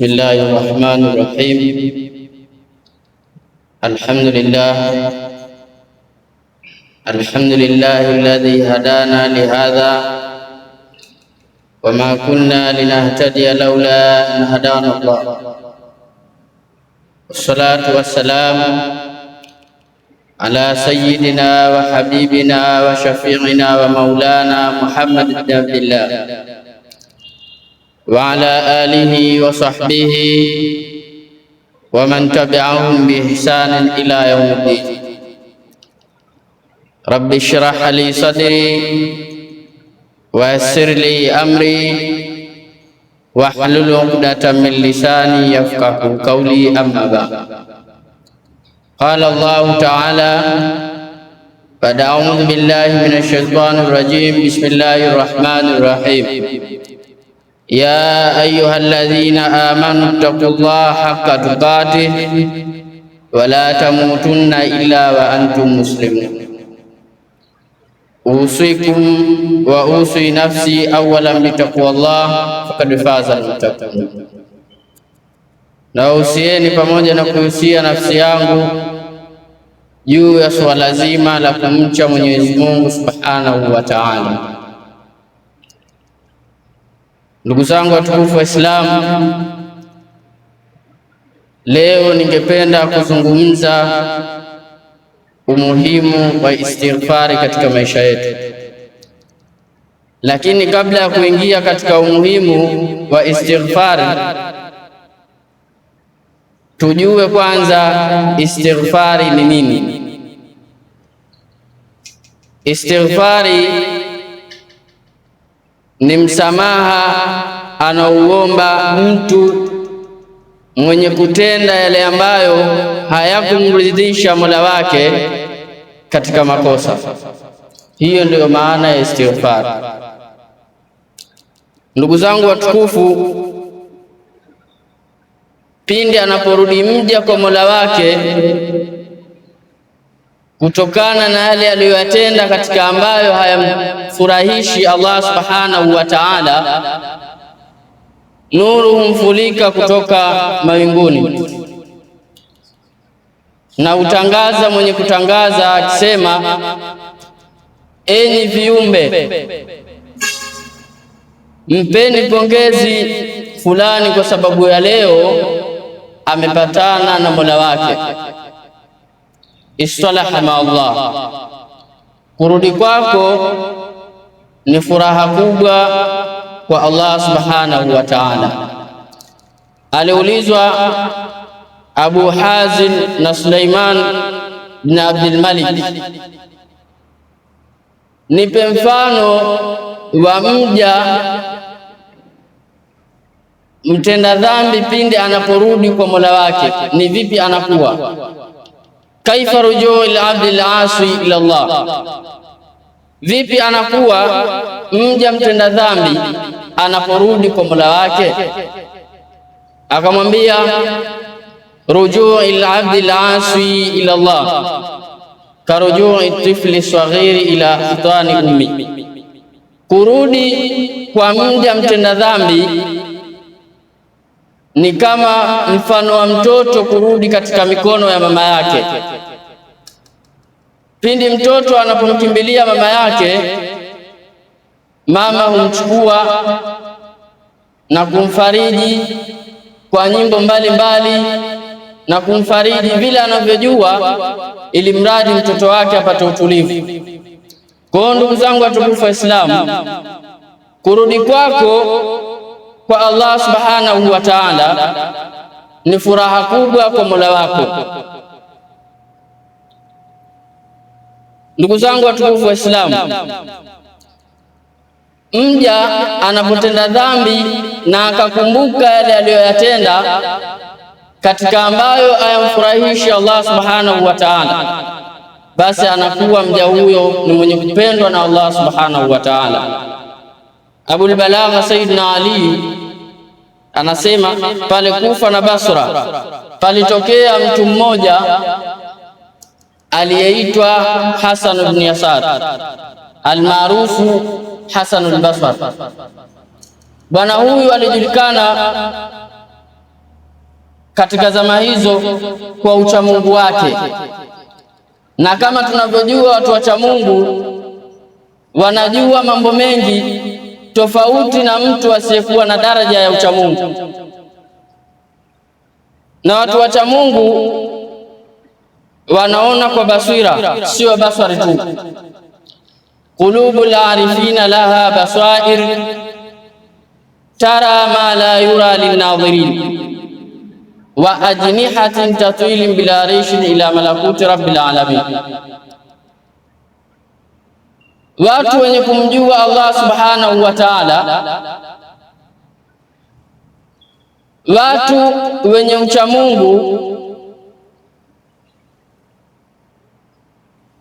بسم الله الرحمن الرحيم. الحمد لله الذي هدانا لهذا وما كنا لنهتدي لولا أن هدانا الله، والصلاة والسلام على سيدنا وحبيبنا وشفيعنا ومولانا محمد بن عبد الله وعلى آله وصحبه ومن تبعهم بإحسان إلى يوم الدين. رب اشرح لي صدري ويسر لي أمري واحلل عقدة من لساني يفقه قولي. أما بعد، قال الله تعالى بعد أعوذ بالله من الشيطان الرجيم. بسم الله الرحمن الرحيم. يا أيها الذين آمنوا اتقوا الله حق تقاته ولا تموتن إلا وأنتم مسلمون. أوصيكم وأوصي نفسي أولا بتقوى الله فقد فاز المتقون. Nausieni pamoja na kuhusia nafsi yangu juu ya swala zima la kumcha Mwenyezi Mungu Subhanahu wa Ta'ala. Ndugu zangu watukufu wa Islamu, leo ningependa kuzungumza umuhimu wa istighfari katika maisha yetu. Lakini kabla ya kuingia katika umuhimu wa istighfari, tujue kwanza istighfari ni nini. Istighfari ni msamaha anaouomba mtu mwenye kutenda yale ambayo hayakumridhisha Mola wake katika makosa. Hiyo ndiyo maana ya istighfar. Ndugu zangu watukufu, pindi anaporudi mja kwa Mola wake kutokana na yale aliyoyatenda katika ambayo hayamfurahishi Allah Subhanahu wa Ta'ala, nuru humfulika kutoka mawinguni na utangaza mwenye kutangaza akisema, enyi viumbe, mpeni pongezi fulani kwa sababu ya leo amepatana na Mola wake. Istalaha ma Allah, kurudi kwako ni furaha kubwa kwa Allah Subhanahu wa Ta'ala. Aliulizwa Abu Hazim na Suleiman bin Abdul Malik, nipe mfano wa mja mtenda dhambi pindi anaporudi kwa Mola wake, ni vipi anakuwa? Kaifa rujuu al-abd al-asi ila Allah, vipi anakuwa mja mtenda dhambi anaporudi kwa Mola wake? Akamwambia, rujuu al-abd al-asi ila Allah karujuu at-tifli saghiri ila hitani ummi, kurudi kwa mja mtenda dhambi ni kama mfano wa mtoto kurudi katika mikono ya mama yake. Pindi mtoto anapomkimbilia mama yake, mama humchukua na kumfariji kwa nyimbo mbalimbali na kumfariji vile anavyojua, ili mradi mtoto wake apate utulivu. Kwa ndugu zangu watukufu wa Islamu, kurudi kwako kwa Allah Subhanahu wa Ta'ala ni furaha kubwa kwa Mola wako. Ndugu zangu watukufu wa Islamu, mja anapotenda dhambi na akakumbuka yale aliyoyatenda katika ambayo hayamfurahishi Allah Subhanahu wa Ta'ala, basi anakuwa mja huyo ni mwenye kupendwa na Allah Subhanahu wa Ta'ala. Abul Balagha Sayyidina Ali anasema, pale Kufa na Basra palitokea mtu mmoja aliyeitwa Hasan ibn Yasar almaarufu Hasan al-Basri. Bwana huyu alijulikana katika zama hizo kwa uchamungu wake, na kama tunavyojua watu wacha Mungu wanajua mambo mengi tofauti na mtu asiyekuwa na daraja ya uchamungu. Na watu wacha Mungu wanaona kwa basira, sio basari tu. Qulubul arifina laha basair tara ma la yura linnadhirin wa ajnihatin tatwilin bila rishin ila malakuti rabbil alamin. Watu wenye kumjua Allah subhanahu wa ta'ala, watu wenye uchamungu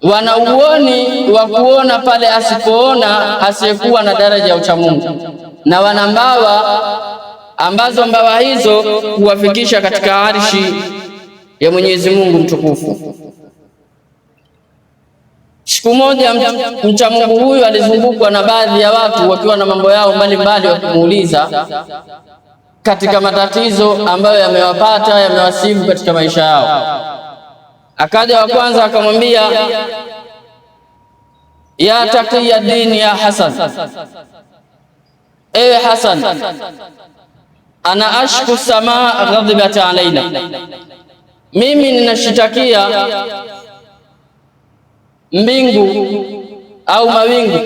wana uoni wa kuona pale asipoona asiyekuwa na daraja ya uchamungu, na wana mbawa ambazo mbawa hizo huwafikisha katika arshi ya Mwenyezi Mungu mtukufu. Siku moja mcha Mungu huyu alizungukwa na baadhi ya watu wakiwa na mambo yao mbalimbali, wakimuuliza katika matatizo ambayo yamewapata, yamewasibu katika maisha yao. Akaja wa kwanza akamwambia, ya taqiya dini ya Hasan, ewe Hasan, ana ashku samaa ghadibat alaina, mimi ninashitakia mbingu au mawingu,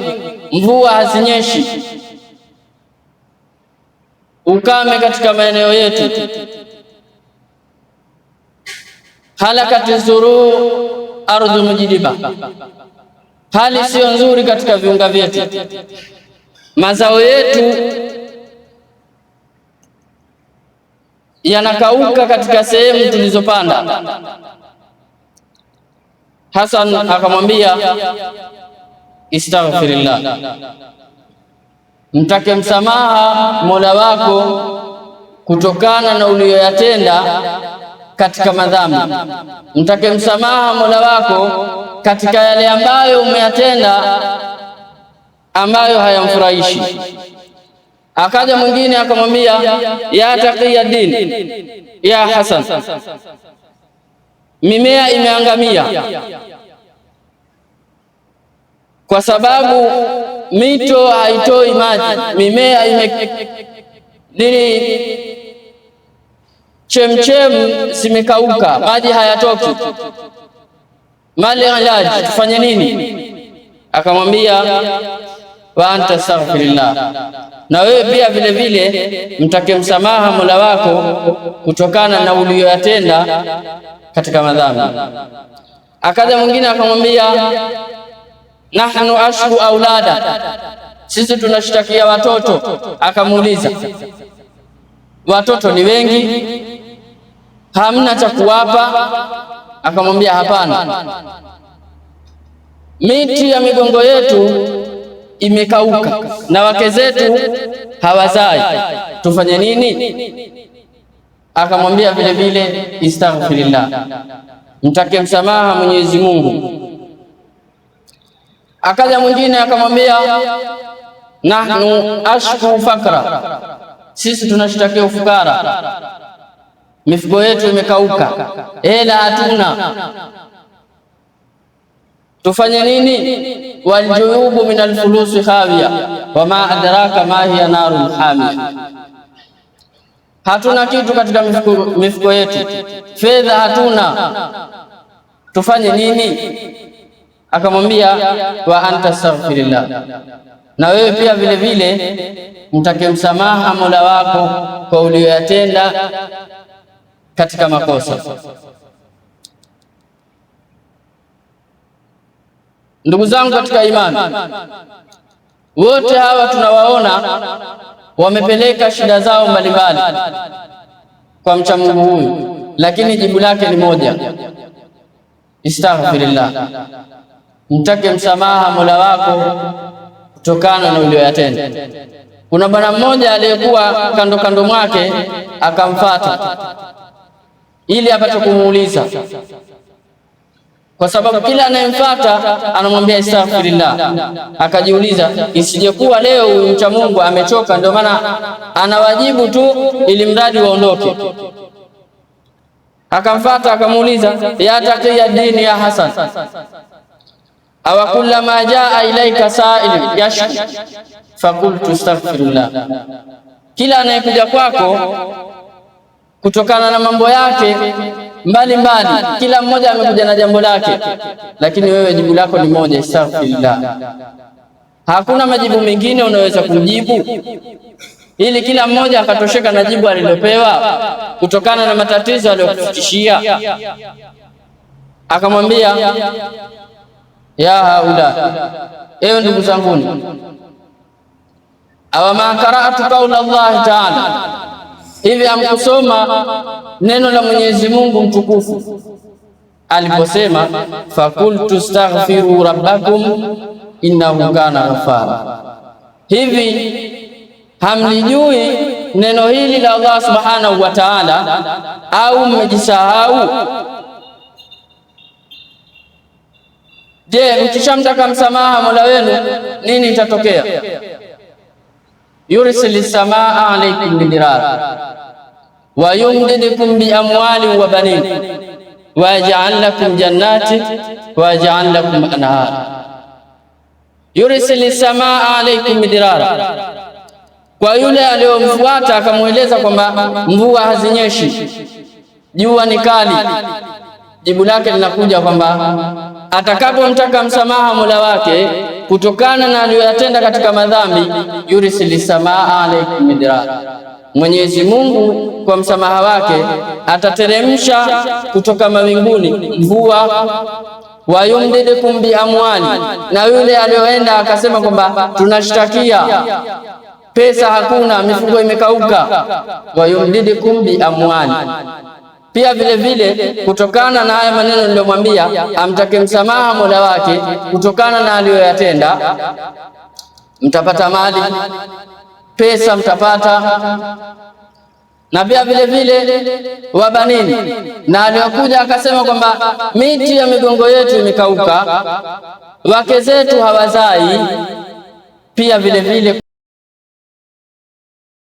mvua hazinyeshi, ukame katika maeneo yetu. Halakati zuru ardhu mujdiba, hali siyo nzuri katika viunga vyetu, mazao yetu yanakauka katika sehemu tulizopanda. Hasan akamwambia, istaghfirillah, mtake msamaha Mola wako kutokana na uliyoyatenda katika madhambi. Mtake msamaha Mola wako katika yale ambayo umeyatenda ambayo hayamfurahishi. Akaja mwingine akamwambia, ya taqiya din ya Hasan, mimea imeangamia kwa sababu mito haitoi maji, mimea chemchem zimekauka, maji hayatoki, mali ilaji, tufanye nini? Akamwambia, wa anta astaghfirillah, na wewe pia vile vile mtake msamaha Mola wako kutokana na uliyoyatenda katika madhambi. Akaja mwingine akamwambia, nahnu ashku aulada, sisi tunashtakia watoto. Akamuuliza, watoto ni wengi, hamna cha kuwapa? Akamwambia, hapana, miti ya migongo yetu imekauka na wake zetu hawazai, tufanye nini? Akamwambia vile vile, istaghfirillah, mtake msamaha Mwenyezi Mungu. Akaja mwingine akamwambia, nahnu ashku fakra, sisi tunashtakia ufukara, mifugo yetu imekauka, hela hatuna, tufanye nini? Waljuyubu min alfulusi khawiya wama adraka ma hiya narun hamia, hatuna kitu katika mifugo yetu, fedha hatuna, tufanye nini? Akamwambia, wa anta astaghfirillah, na wewe pia vile vile mtake msamaha Mola wako kwa uliyoyatenda katika makosa. Ndugu zangu katika imani, wote hawa tunawaona wamepeleka shida zao mbalimbali kwa mcha Mungu huyu, lakini jibu lake ni moja, istaghfirillah, mtake msamaha Mola wako kutokana na uliyoyatenda. Kuna bwana mmoja aliyekuwa kando kando mwake akamfuata ili apate kumuuliza, kwa sababu kila anayemfuata anamwambia astaghfirullah. Akajiuliza, isijekuwa leo huyu mcha Mungu amechoka ndio maana anawajibu tu ili mradi waondoke. Akamfuata akamuuliza, ya taqiya dini ya Hasan, aw kullama jaa ilaika sa'il yashku fakultu astaghfirullah, kila anayekuja kwako kutokana na mambo yake mbalimbali, kila mmoja amekuja na jambo lake, lakini wewe jibu lako ni moja, astaghfirullah. Hakuna majibu mengine unaweza kumjibu, ili kila mmoja akatosheka na jibu alilopewa kutokana na matatizo aliyokufikishia. Akamwambia, ya haula, ewe ndugu zanguni, awa ma qara'tu qawla Allah ta'ala, hivi amkusoma neno la Mwenyezi Mungu mtukufu aliposema, fakultu astaghfiru rabbakum innahu kana ghafara. Hivi hamlijui neno hili la Allah subhanahu wa ta'ala au mmejisahau? Je, mkishamtaka msamaha Mola wenu nini itatokea? Yursilis samaa alaykum bidirar wa yumdidukum bi amwalin wa banin wa yaj'al lakum jannatin wa yaj'al lakum anhar. Yursilis samaa alaykum bidirar, kwa yule aliyomfuata akamweleza kwamba mvua hazinyeshi, jua ni kali, jibu lake linakuja kwamba atakapomtaka msamaha Mola wake kutokana na aliyoyatenda katika madhambi, yursilis samaa alaykum midrar, Mwenyezi Mungu kwa msamaha wake atateremsha kutoka mawinguni mvua. Wa yumdidukum bi amwali, na yule aliyoenda akasema kwamba tunashtakia pesa hakuna, mifugo imekauka, wa yumdidukum bi amwali. Pia vile vile kutokana na haya maneno niliyomwambia amtake msamaha Mola wake kutokana na aliyoyatenda, mtapata mali, pesa mtapata, na pia vile vile wabanini. Na aliyokuja akasema kwamba miti ya migongo yetu imekauka, wake zetu hawazai, pia vile vile